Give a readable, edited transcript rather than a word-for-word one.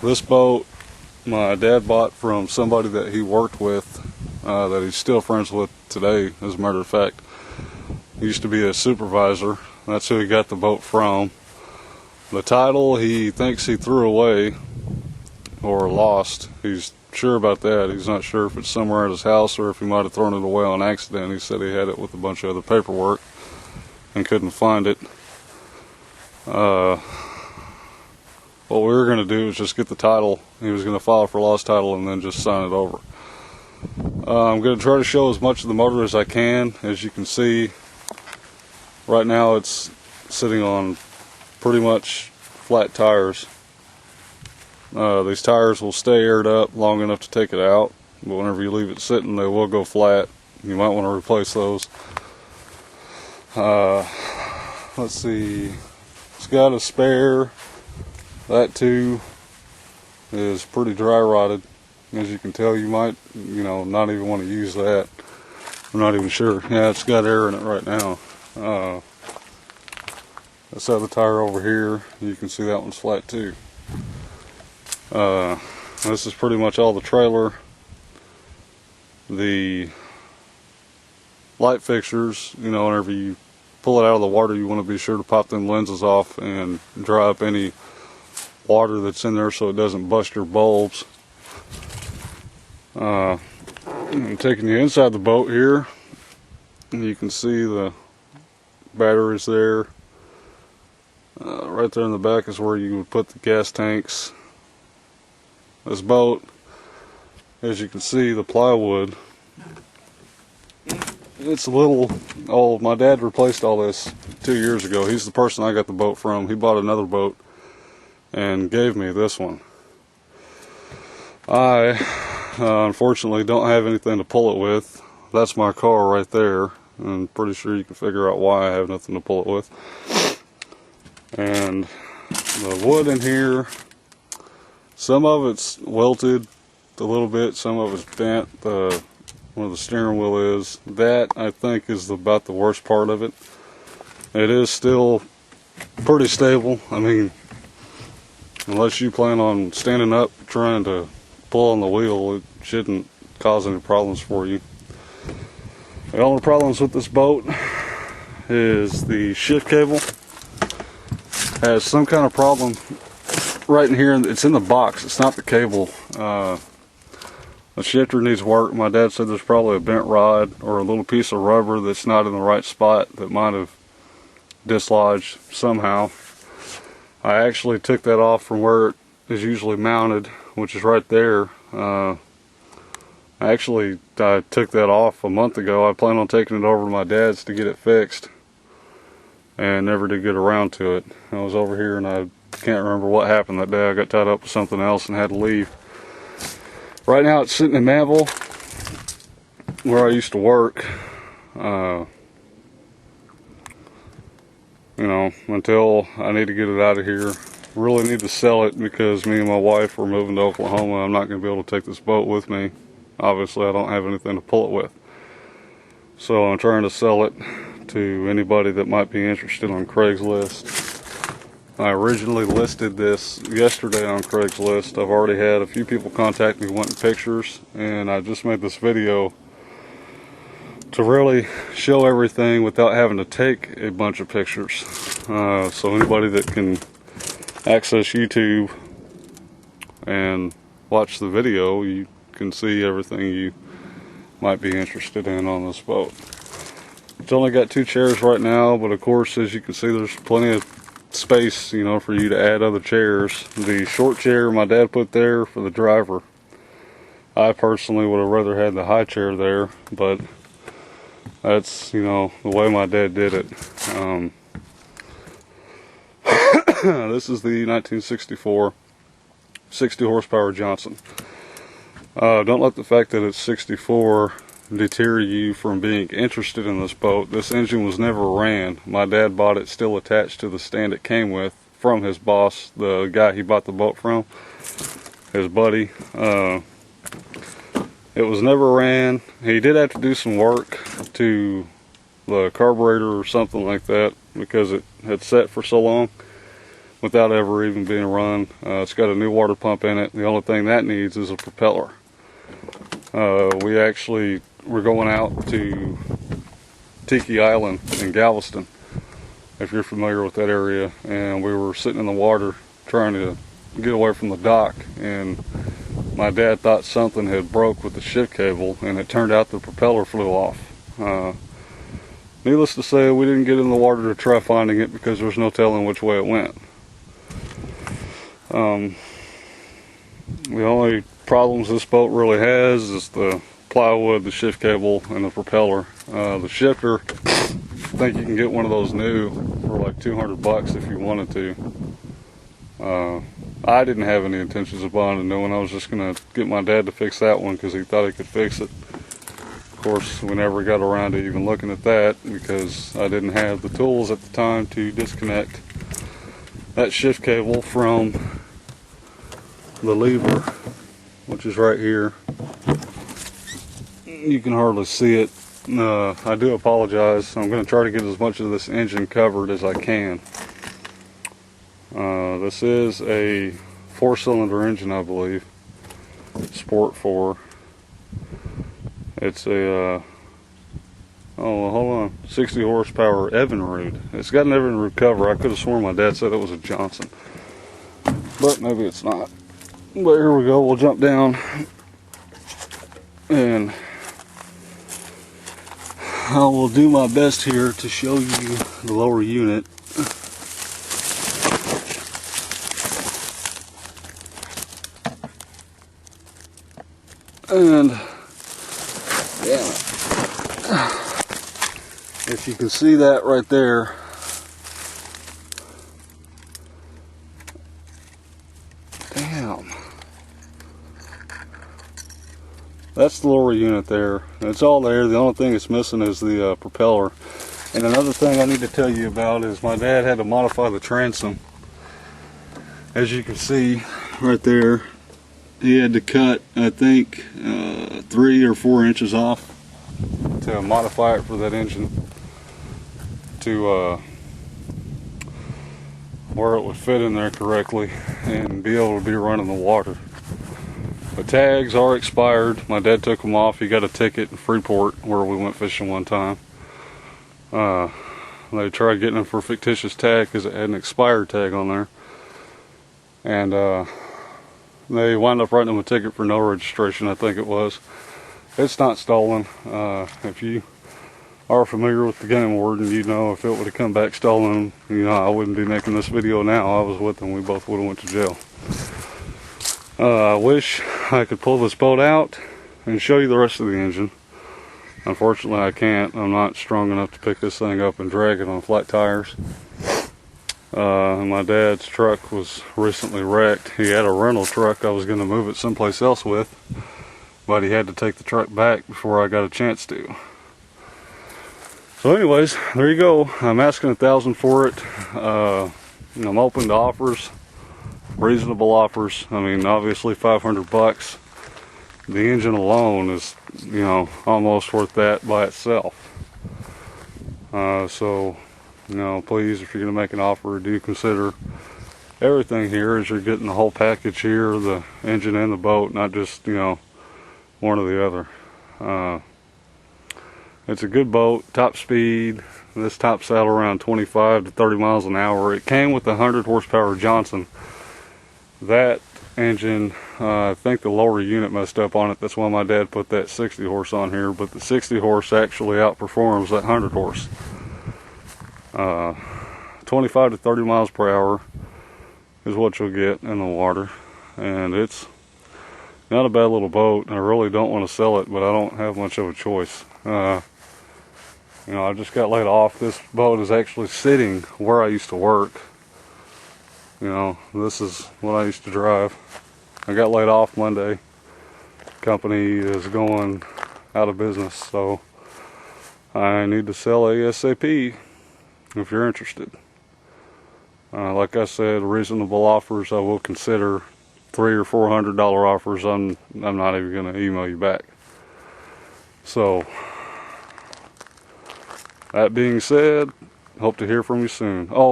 This boat my dad bought from somebody that he worked with, that he's still friends with today, as a matter of fact. He used to be a supervisor. That's who he got the boat from. The title he thinks he threw away or lost. He's sure about that. He's not sure if it's somewhere at his house or if he might have thrown it away on accident. He said he had it with a bunch of other paperwork and couldn't find it. What we were going to do was just get the title. He was going to file for lost title and then just sign it over. I'm going to try to show as much of the motor as I can. As you can see, right now it's sitting on pretty much flat tires. These tires will stay aired up long enough to take it out, but whenever you leave it sitting, they will go flat. You might want to replace those. Let's see, it's got a spare. That too is pretty dry rotted. As you can tell, you might, not even want to use that. I'm not even sure. Yeah, it's got air in it right now. This other tire over here, you can see that one's flat too. This is pretty much all the trailer. The light fixtures, whenever you pull it out of the water, you want to be sure to pop them lenses off and dry up any water that's in there so it doesn't bust your bulbs. I'm taking you inside the boat here. You can see the batteries there. Right there in the back is where you would put the gas tanks. This boat, as you can see, the plywood, it's a little old. My dad replaced all this 2 years ago. He's the person I got the boat from. He bought another boat and gave me this one. I unfortunately don't have anything to pull it with. That's my car right there. I'm pretty sure you can figure out why I have nothing to pull it with. And the wood in here, some of it's welted a little bit, some of it's bent. Where the steering wheel is, that I think is about the worst part of it. It is still pretty stable. I mean, unless you plan on standing up trying to pull on the wheel, it shouldn't cause any problems for you. The only problems with this boat is the shift cable has some kind of problem right in here. It's in the box, it's not the cable. The shifter needs work. My dad said there's probably a bent rod or a little piece of rubber that's not in the right spot that might have dislodged somehow. I actually took that off from where it is usually mounted, which is right there. I took that off a month ago. I plan on taking it over to my dad's to get it fixed, and never did get around to it. I was over here and I can't remember what happened that day. I got tied up with something else and had to leave. Right now it's sitting in Manville, where I used to work. Until I need to get it out of here. Really need to sell it because me and my wife are moving to Oklahoma. I'm not going to be able to take this boat with me. Obviously I don't have anything to pull it with. So I'm trying to sell it to anybody that might be interested on Craigslist. I originally listed this yesterday on Craigslist. I've already had a few people contact me wanting pictures, and I just made this video to really show everything without having to take a bunch of pictures. So anybody that can access YouTube and watch the video, you can see everything you might be interested in on this boat. It's only got 2 chairs right now, but of course, as you can see, there's plenty of space, for you to add other chairs. The short chair my dad put there for the driver. I personally would have rather had the high chair there, but that's, the way my dad did it. This is the 1964 60 horsepower Johnson. Don't let the fact that it's 64 deter you from being interested in this boat. This engine was never ran. My dad bought it still attached to the stand it came with from his boss, the guy he bought the boat from, his buddy. It was never ran. He did have to do some work to the carburetor or something like that because it had sat for so long. without ever even being run. It's got a new water pump in it. The only thing that needs is a propeller. We're going out to Tiki Island in Galveston, if you're familiar with that area, and we were sitting in the water trying to get away from the dock, and my dad thought something had broke with the shift cable, and it turned out the propeller flew off. Needless to say, we didn't get in the water to try finding it because there's no telling which way it went. The only problems this boat really has is the plywood, the shift cable, and the propeller. The shifter, I think you can get one of those new for like $200 if you wanted to. I didn't have any intentions of buying a new one. I was just going to get my dad to fix that one because he thought he could fix it. Of course, we never got around to even looking at that because I didn't have the tools at the time to disconnect that shift cable from the lever, which is right here. You can hardly see it. I do apologize. I'm going to try to get as much of this engine covered as I can. This is a 4-cylinder engine, I believe. Sport 4. It's a, oh, hold on, 60 horsepower Evinrude. It's got an Evinrude cover. I could have sworn my dad said it was a Johnson, but maybe it's not. But here we go. We'll jump down, and I will do my best here to show you the lower unit. And damn it, if you can see that right there, damn, that's the lower unit there. It's all there. The only thing it's missing is the propeller. And another thing I need to tell you about is my dad had to modify the transom. As you can see right there, he had to cut, I think, 3 or 4 inches off to modify it for that engine to where it would fit in there correctly and be able to be running the water. The tags are expired. My dad took them off. He got a ticket in Freeport where we went fishing one time. They tried getting them for a fictitious tag because it had an expired tag on there, and they wound up writing them a ticket for no registration, I think it was. It's not stolen. If you are familiar with the game warden, you know if it would have come back stolen, you know, I wouldn't be making this video now. I was with them. We both would have went to jail. I wish I could pull this boat out and show you the rest of the engine. Unfortunately, I can't. I'm not strong enough to pick this thing up and drag it on flat tires. My dad's truck was recently wrecked. He had a rental truck I was going to move it someplace else with, but he had to take the truck back before I got a chance to. So anyways, there you go. I'm asking $1,000 for it. I'm open to offers, reasonable offers. I mean, obviously $500. The engine alone is, you know, almost worth that by itself. So, you know, please, if you're going to make an offer, do consider everything here as you're getting the whole package here, the engine and the boat, not just, you know, one or the other. It's a good boat, top speed. This tops out around 25 to 30 miles an hour. It came with a 100 horsepower Johnson. That engine, I think the lower unit messed up on it. That's why my dad put that 60 horse on here, but the 60 horse actually outperforms that 100 horse. 25 to 30 miles per hour is what you'll get in the water, and it's not a bad little boat. I really don't want to sell it, but I don't have much of a choice. You know, I just got laid off. This boat is actually sitting where I used to work. You know, this is what I used to drive. I got laid off Monday. Company is going out of business, so I need to sell ASAP if you're interested. Like I said, reasonable offers I will consider. $300 or $400 offers, I'm not even going to email you back. So, that being said, hope to hear from you soon. Oh,